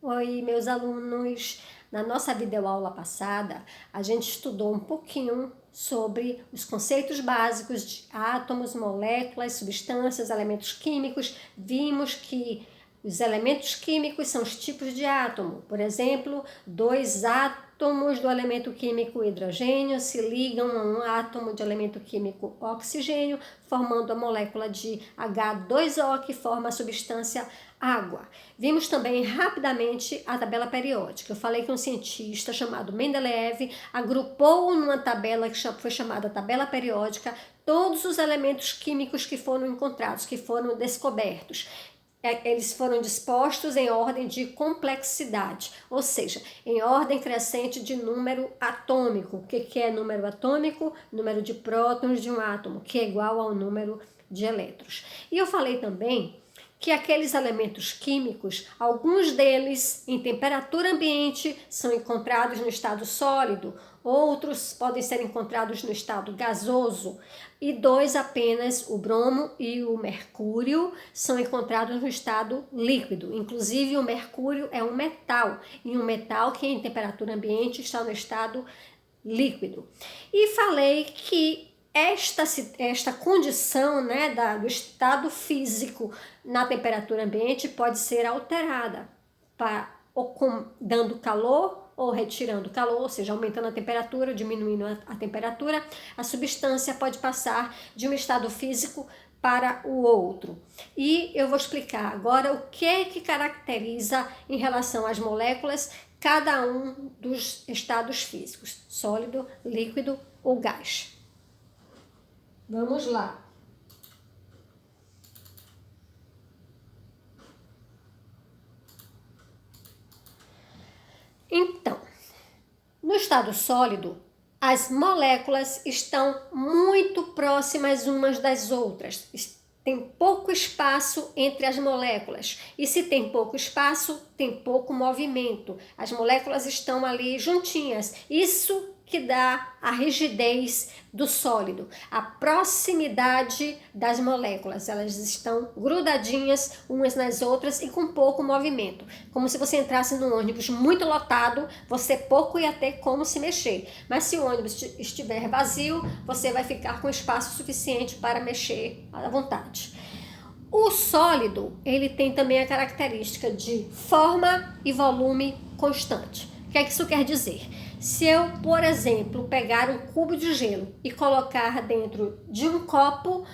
Oi, meus alunos! Na nossa videoaula passada, a gente estudou um pouquinho sobre os conceitos básicos de átomos, moléculas, substâncias, elementos químicos. Vimos que os elementos químicos são os tipos de átomo. Por exemplo, dois átomos do elemento químico hidrogênio se ligam a um átomo de elemento químico oxigênio, formando a molécula de H2O, que forma a substância água. Vimos também rapidamente a tabela periódica. Eu falei que um cientista chamado Mendeleev agrupou numa tabela que foi chamada tabela periódica todos os elementos químicos que foram encontrados, que foram descobertos. Eles foram dispostos em ordem de complexidade, ou seja, em ordem crescente de número atômico. O que é número atômico? Número de prótons de um átomo, que é igual ao número de elétrons. E eu falei também que aqueles elementos químicos, alguns deles em temperatura ambiente são encontrados no estado sólido, outros podem ser encontrados no estado gasoso, e dois apenas, o bromo e o mercúrio, são encontrados no estado líquido. Inclusive o mercúrio é um metal, e um metal que em temperatura ambiente está no estado líquido. E falei que esta condição, né, do estado físico na temperatura ambiente pode ser alterada, dando calor ou retirando calor, ou seja, aumentando a temperatura, diminuindo a temperatura. A substância pode passar de um estado físico para o outro. E eu vou explicar agora o que caracteriza em relação às moléculas cada um dos estados físicos, sólido, líquido ou gás. Vamos lá. Então, no estado sólido, as moléculas estão muito próximas umas das outras. Tem pouco espaço entre as moléculas. E se tem pouco espaço, tem pouco movimento. As moléculas estão ali juntinhas. Isso que dá a rigidez do sólido, a proximidade das moléculas. Elas estão grudadinhas umas nas outras e com pouco movimento. Como se você entrasse num ônibus muito lotado, você pouco ia ter como se mexer. Mas se o ônibus estiver vazio, você vai ficar com espaço suficiente para mexer à vontade. O sólido, ele tem também a característica de forma e volume constante. O que é que isso quer dizer? Se eu, por exemplo, pegar um cubo de gelo e colocar dentro de um copo,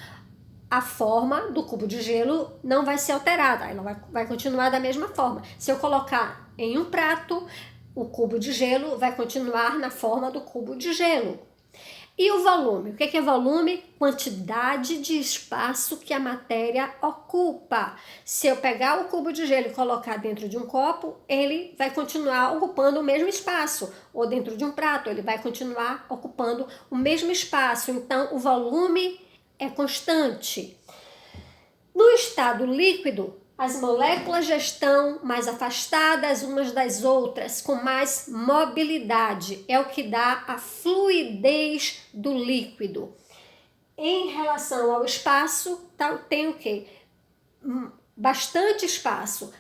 a forma do cubo de gelo não vai ser alterada, ela vai continuar da mesma forma. Se eu colocar em um prato, o cubo de gelo vai continuar na forma do cubo de gelo. E o volume? O que é volume? Quantidade de espaço que a matéria ocupa. Se eu pegar o cubo de gelo e colocar dentro de um copo, ele vai continuar ocupando o mesmo espaço. Ou dentro de um prato, ele vai continuar ocupando o mesmo espaço. Então, o volume é constante. No estado líquido, as moléculas já estão mais afastadas umas das outras, com mais mobilidade. É o que dá a fluidez do líquido. Em relação ao espaço, tem o quê? Bastante espaço,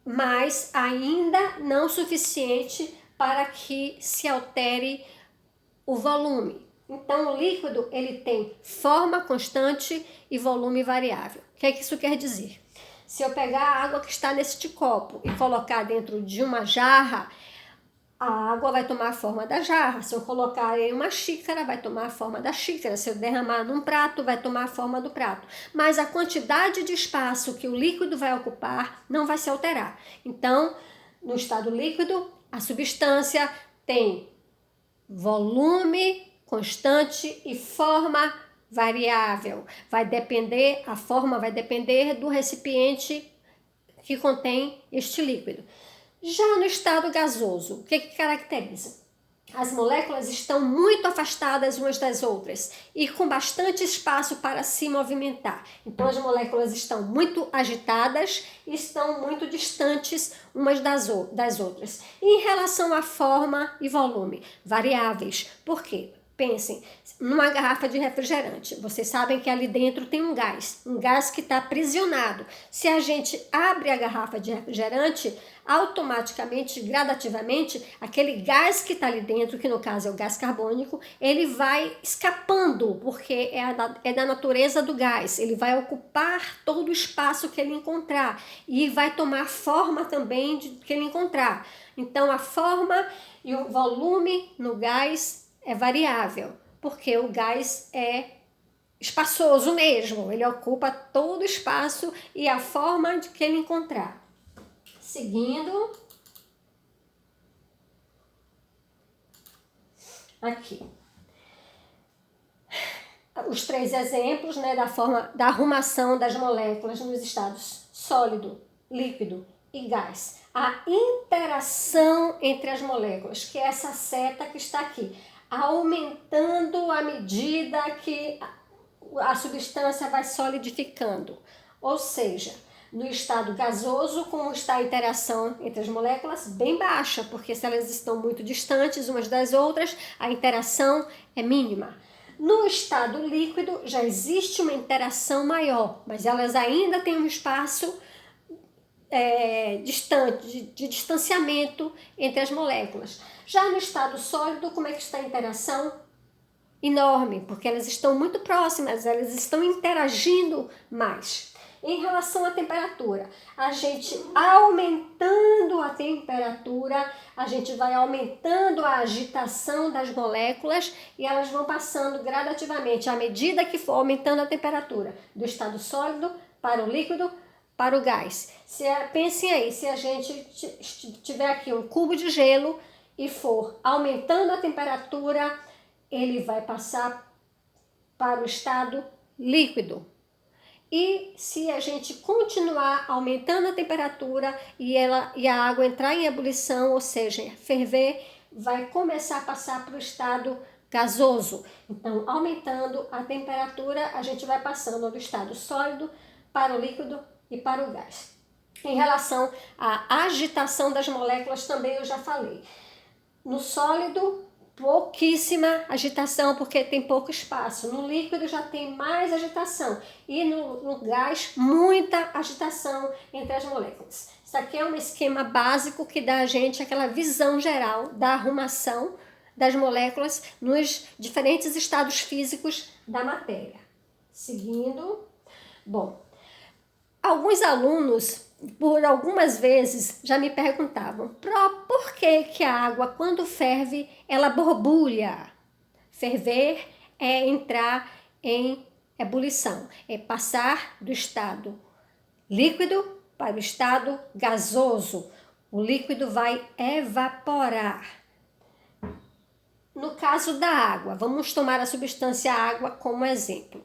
mas ainda não suficiente para que se altere o volume. Então, o líquido ele tem forma constante e volume variável. O que é que isso quer dizer? Se eu pegar a água que está neste copo e colocar dentro de uma jarra, a água vai tomar a forma da jarra. Se eu colocar em uma xícara, vai tomar a forma da xícara. Se eu derramar num prato, vai tomar a forma do prato. Mas a quantidade de espaço que o líquido vai ocupar não vai se alterar. Então, no estado líquido, a substância tem volume constante e forma variável. A forma vai depender do recipiente que contém este líquido. Já no estado gasoso, o que caracteriza? As moléculas estão muito afastadas umas das outras e com bastante espaço para se movimentar. Então, as moléculas estão muito agitadas e estão muito distantes umas das outras. E em relação à forma e volume, variáveis. Por quê? Pensem, numa garrafa de refrigerante, vocês sabem que ali dentro tem um gás que está aprisionado. Se a gente abre a garrafa de refrigerante, automaticamente, gradativamente, aquele gás que está ali dentro, que no caso é o gás carbônico, ele vai escapando, porque é da natureza do gás. Ele vai ocupar todo o espaço que ele encontrar e vai tomar forma também que ele encontrar. Então, a forma e o volume no gás é variável, porque o gás é espaçoso mesmo, ele ocupa todo o espaço e a forma de que ele encontrar. Seguindo, aqui, os 3 exemplos, né, da forma da arrumação das moléculas nos estados sólido, líquido e gás. A interação entre as moléculas, que é essa seta que está aqui, aumentando à medida que a substância vai solidificando. Ou seja, no estado gasoso, como está a interação entre as moléculas? Bem baixa, porque se elas estão muito distantes umas das outras, a interação é mínima. No estado líquido, já existe uma interação maior, mas elas ainda têm um espaço distante, de distanciamento entre as moléculas. Já no estado sólido, como é que está a interação? Enorme, porque elas estão muito próximas, elas estão interagindo mais. Em relação à temperatura, a gente aumentando a temperatura, a gente vai aumentando a agitação das moléculas e elas vão passando gradativamente, à medida que for aumentando a temperatura, do estado sólido para o líquido, para o gás. Pensem aí, se a gente tiver aqui um cubo de gelo e for aumentando a temperatura, ele vai passar para o estado líquido. E se a gente continuar aumentando a temperatura e a água entrar em ebulição, ou seja, ferver, vai começar a passar para o estado gasoso. Então, aumentando a temperatura, a gente vai passando do estado sólido para o líquido e para o gás. Em relação à agitação das moléculas, também eu já falei. No sólido, pouquíssima agitação, porque tem pouco espaço. No líquido já tem mais agitação. E no gás, muita agitação entre as moléculas. Isso aqui é um esquema básico que dá a gente aquela visão geral da arrumação das moléculas nos diferentes estados físicos da matéria. Seguindo. Bom, alguns alunos, por algumas vezes, já me perguntavam por que a água, quando ferve, ela borbulha? Ferver é entrar em ebulição, é passar do estado líquido para o estado gasoso. O líquido vai evaporar. No caso da água, vamos tomar a substância água como exemplo.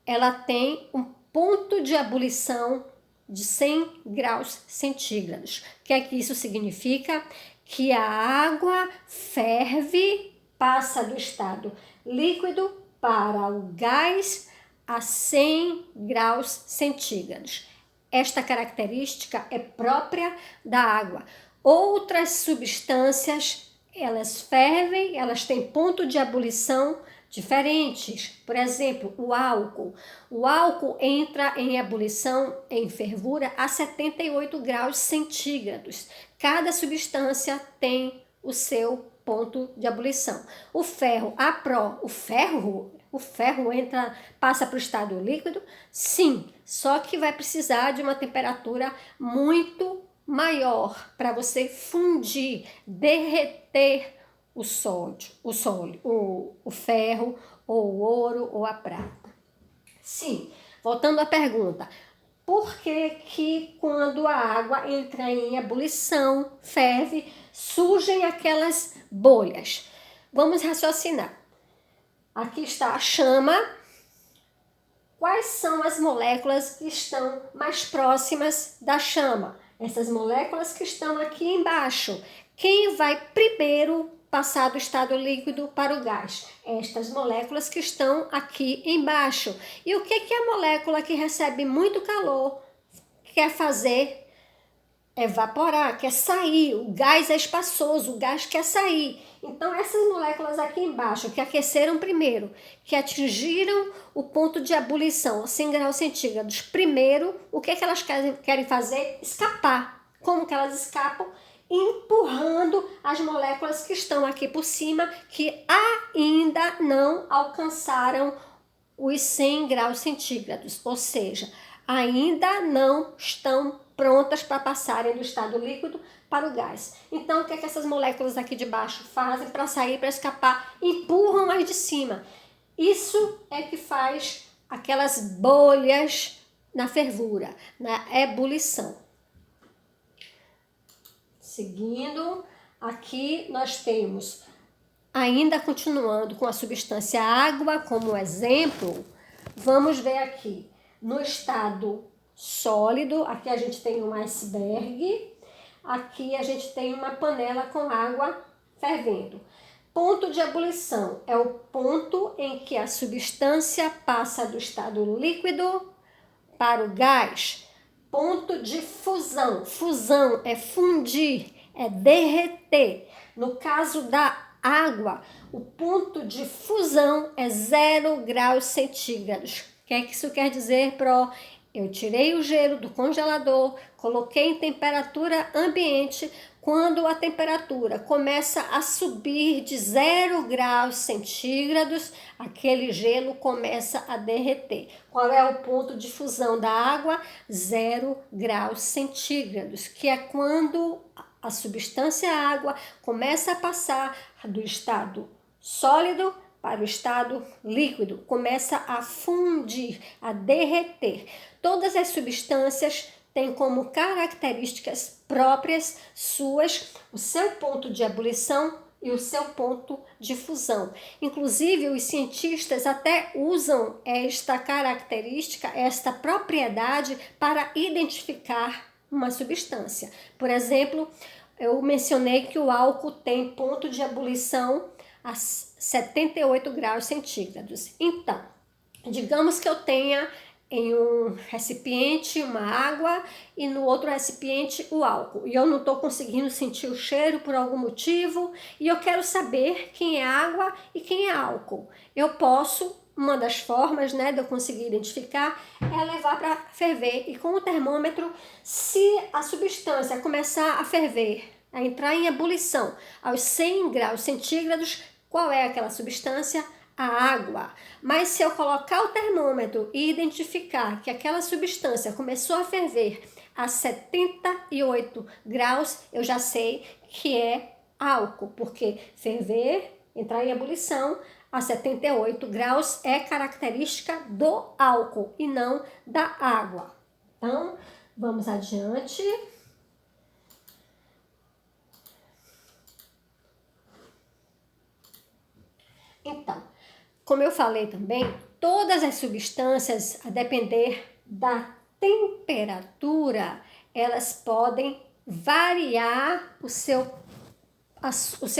Ela tem um ponto de ebulição de 100 graus centígrados. O que é que isso significa? Que a água ferve, passa do estado líquido para o gás a 100 graus centígrados. Esta característica é própria da água. Outras substâncias, elas fervem, elas têm ponto de ebulição diferentes. Por exemplo, o álcool. O álcool entra em ebulição, em fervura, a 78 graus centígrados. Cada substância tem o seu ponto de ebulição. O ferro, o ferro passa para o estado líquido? Sim, só que vai precisar de uma temperatura muito maior para você fundir, derreter o ferro, ou o ouro, ou a prata. Sim, voltando à pergunta, por que quando a água entra em ebulição, ferve, surgem aquelas bolhas? Vamos raciocinar. Aqui está a chama. Quais são as moléculas que estão mais próximas da chama? Essas moléculas que estão aqui embaixo. Quem vai primeiro passar do estado líquido para o gás? Estas moléculas que estão aqui embaixo. E o que a molécula que recebe muito calor quer fazer? evaporar, quer sair, o gás é espaçoso, o gás quer sair. Então essas moléculas aqui embaixo, que aqueceram primeiro, que atingiram o ponto de ebulição, 100 graus centígrados, primeiro, o que é que elas querem fazer? Escapar. Como que elas escapam? Empurrando as moléculas que estão aqui por cima, que ainda não alcançaram os 100 graus centígrados, ou seja, ainda não estão prontas para passarem do estado líquido para o gás. Então, o que é que essas moléculas aqui de baixo fazem para sair, para escapar? Empurram as de cima. Isso é que faz aquelas bolhas na fervura, na ebulição. Seguindo, aqui nós temos, ainda continuando com a substância água como exemplo, vamos ver aqui, no estado sólido, aqui a gente tem um iceberg, aqui a gente tem uma panela com água fervendo. Ponto de ebulição é o ponto em que a substância passa do estado líquido para o gás. Ponto de fusão. Fusão é fundir, é derreter. No caso da água, o ponto de fusão é 0 graus centígrados. O que é que isso quer dizer, Pro? Eu tirei o gelo do congelador, coloquei em temperatura ambiente. Quando a temperatura começa a subir de 0 graus centígrados, aquele gelo começa a derreter. Qual é o ponto de fusão da água? 0 graus centígrados, que é quando a substância água começa a passar do estado sólido para o estado líquido, começa a fundir, a derreter. Todas as substâncias têm como características próprias suas o seu ponto de ebulição e o seu ponto de fusão. Inclusive, os cientistas até usam esta característica, esta propriedade para identificar uma substância. Por exemplo, eu mencionei que o álcool tem ponto de ebulição a 78 graus centígrados. Então, digamos que eu tenha em um recipiente uma água e no outro recipiente o álcool. E eu não estou conseguindo sentir o cheiro por algum motivo e eu quero saber quem é água e quem é álcool. Eu posso, uma das formas, né, de eu conseguir identificar é levar para ferver. E com o termômetro, se a substância começar a ferver, a entrar em ebulição aos 100 graus centígrados, qual é aquela substância? A água. Mas se eu colocar o termômetro e identificar que aquela substância começou a ferver a 78 graus, eu já sei que é álcool, porque ferver, entrar em ebulição a 78 graus é característica do álcool e não da água. Então, vamos adiante. Então, como eu falei também, todas as substâncias, a depender da temperatura, elas podem variar o seu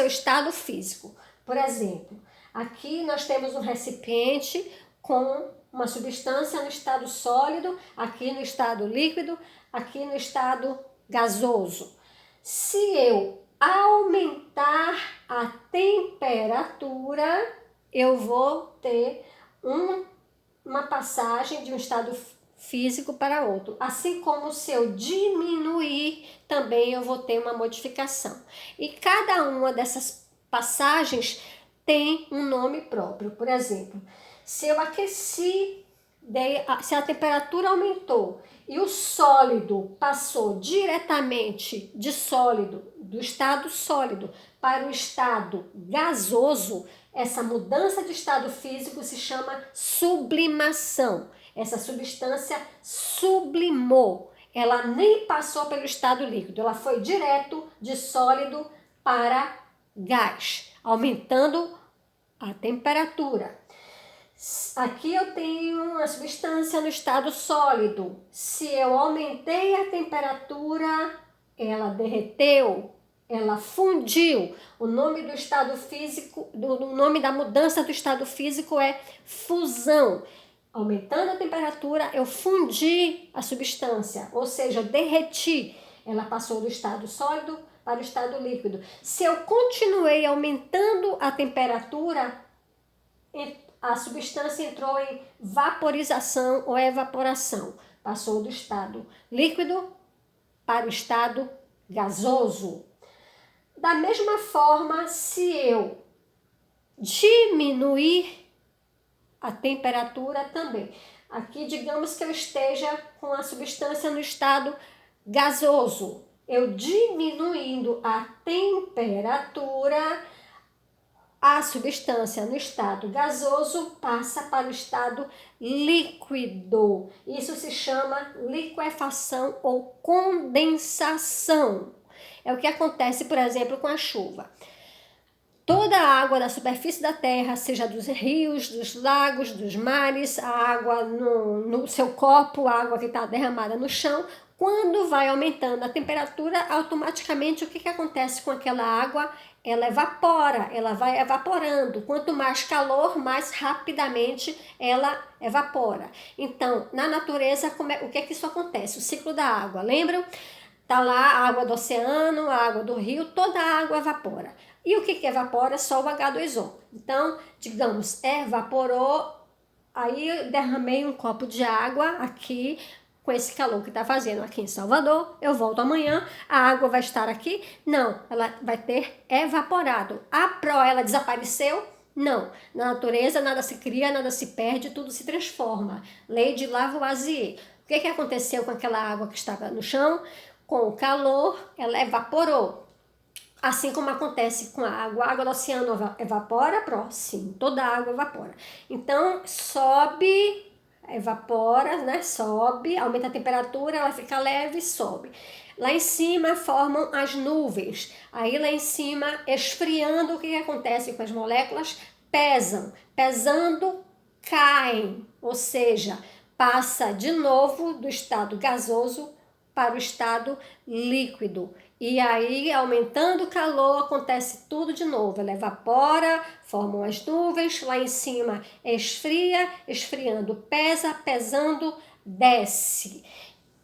estado físico. Por exemplo, aqui nós temos um recipiente com uma substância no estado sólido, aqui no estado líquido, aqui no estado gasoso. Se eu aumentar a temperatura, eu vou ter uma passagem de um estado físico para outro. Assim como se eu diminuir, também eu vou ter uma modificação. E cada uma dessas passagens tem um nome próprio. Por exemplo, se eu aqueci, se a temperatura aumentou e o sólido passou diretamente de sólido, do estado sólido para o estado gasoso, essa mudança de estado físico se chama sublimação. Essa substância sublimou. Ela nem passou pelo estado líquido, ela foi direto de sólido para gás, aumentando a temperatura. Aqui eu tenho uma substância no estado sólido. Se eu aumentei a temperatura, ela derreteu, ela fundiu. O nome do estado físico, o nome da mudança do estado físico é fusão. Aumentando a temperatura, eu fundi a substância, ou seja, derreti. Ela passou do estado sólido para o estado líquido. Se eu continuei aumentando a temperatura, a substância entrou em vaporização ou evaporação. Passou do estado líquido para o estado gasoso. Da mesma forma, se eu diminuir a temperatura também. Aqui, digamos que eu esteja com a substância no estado gasoso. Eu diminuindo a temperatura, a substância no estado gasoso passa para o estado líquido. Isso se chama liquefação ou condensação. É o que acontece, por exemplo, com a chuva. Toda a água da superfície da terra, seja dos rios, dos lagos, dos mares, a água no seu copo, a água que está derramada no chão, quando vai aumentando a temperatura, automaticamente o que acontece com aquela água? Ela evapora, ela vai evaporando. Quanto mais calor, mais rapidamente ela evapora. Então, na natureza, o que é que isso acontece? O ciclo da água, lembram? Tá lá a água do oceano, a água do rio, toda a água evapora. E o que evapora? Só o H2O. Então, digamos, evaporou, aí eu derramei um copo de água aqui, com esse calor que está fazendo aqui em Salvador, eu volto amanhã, a água vai estar aqui? Não, ela vai ter evaporado. Ela desapareceu? Não. Na natureza, nada se cria, nada se perde, tudo se transforma. Lei de Lavoisier. O que aconteceu com aquela água que estava no chão? Com o calor, ela evaporou. Assim como acontece com a água do oceano evapora, sim, toda a água evapora. Então, sobe, evapora, né? Sobe, aumenta a temperatura, ela fica leve, sobe. Lá em cima formam as nuvens. Aí lá em cima, esfriando, o que acontece com as moléculas? Pesam. Pesando, caem. Ou seja, passa de novo do estado gasoso para o estado líquido. E aí, aumentando o calor, acontece tudo de novo. Ela evapora, formam as nuvens, lá em cima esfria, esfriando pesa, pesando, desce.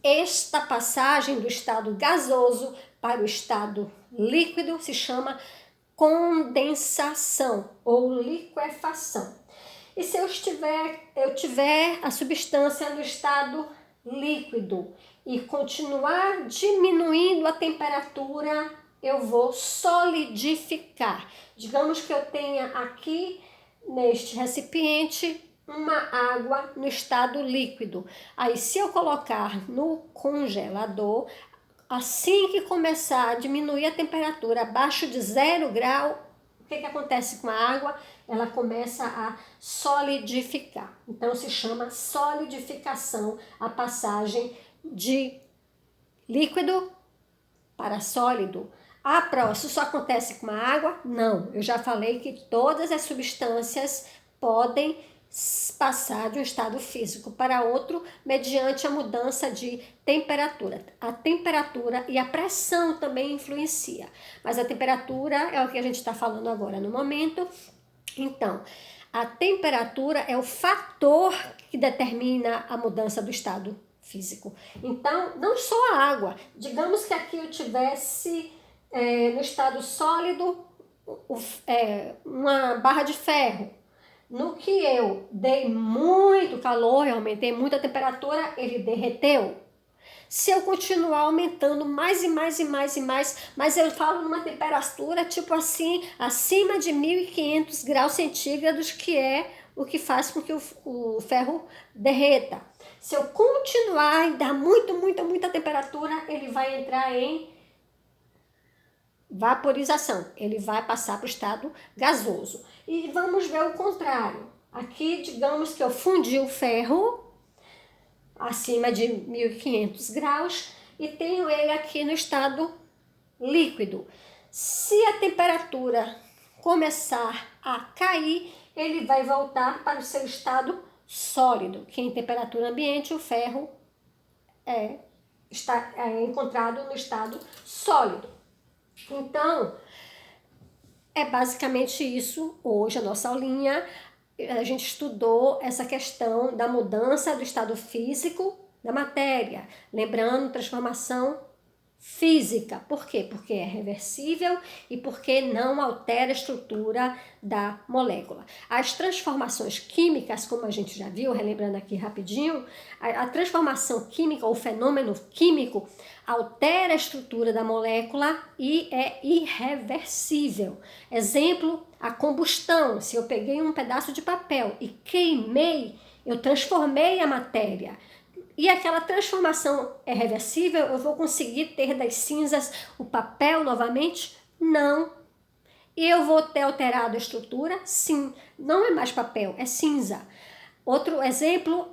Esta passagem do estado gasoso para o estado líquido se chama condensação ou liquefação. E se eu tiver a substância no estado líquido e continuar diminuindo a temperatura, eu vou solidificar. Digamos que eu tenha aqui, neste recipiente, uma água no estado líquido. Aí, se eu colocar no congelador, assim que começar a diminuir a temperatura abaixo de 0 grau, o que acontece com a água? Ela começa a solidificar. Então, se chama solidificação a passagem de líquido para sólido. Isso só acontece com a água? Não, eu já falei que todas as substâncias podem passar de um estado físico para outro mediante a mudança de temperatura. A temperatura e a pressão também influencia, mas a temperatura é o que a gente está falando agora no momento. Então, a temperatura é o fator que determina a mudança do estado físico. Então, não só a água. Digamos que aqui eu tivesse no estado sólido uma barra de ferro. No que eu dei muito calor, eu aumentei muito a temperatura, ele derreteu. Se eu continuar aumentando mais e mais e mais e mais, mas eu falo numa temperatura tipo assim, acima de 1500 graus centígrados, que é o que faz com que o ferro derreta. Se eu continuar e dar muita temperatura, ele vai entrar em vaporização. Ele vai passar para o estado gasoso. E vamos ver o contrário. Aqui, digamos que eu fundi o ferro acima de 1500 graus e tenho ele aqui no estado líquido. Se a temperatura começar a cair, ele vai voltar para o seu estado sólido, que em temperatura ambiente o ferro está encontrado no estado sólido. Então, é basicamente isso. Hoje a nossa aulinha, a gente estudou essa questão da mudança do estado físico da matéria, lembrando transformação física. Por quê? Porque é reversível e porque não altera a estrutura da molécula. As transformações químicas, como a gente já viu, relembrando aqui rapidinho, a transformação química, ou fenômeno químico, altera a estrutura da molécula e é irreversível. Exemplo, a combustão. Se eu peguei um pedaço de papel e queimei, eu transformei a matéria. E aquela transformação é reversível? Eu vou conseguir ter das cinzas o papel novamente? Não. E eu vou ter alterado a estrutura? Sim. Não é mais papel, é cinza. Outro exemplo,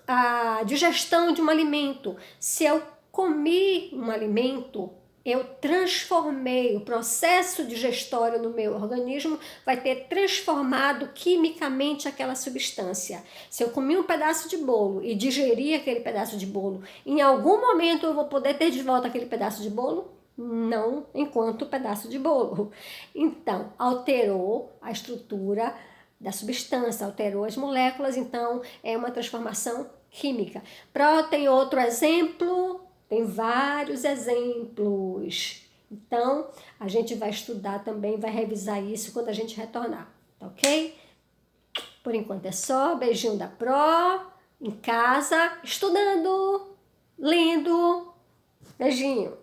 a digestão de um alimento. Se eu comi um alimento, eu transformei, o processo digestório no meu organismo vai ter transformado quimicamente aquela substância. Se eu comi um pedaço de bolo e digeri aquele pedaço de bolo, em algum momento eu vou poder ter de volta aquele pedaço de bolo? Não enquanto pedaço de bolo. Então, alterou a estrutura da substância, alterou as moléculas, então é uma transformação química. Tem outro exemplo? Tem vários exemplos. Então, a gente vai estudar também, vai revisar isso quando a gente retornar, tá ok? Por enquanto é só. Beijinho da Pro, em casa, estudando, lendo. Beijinho.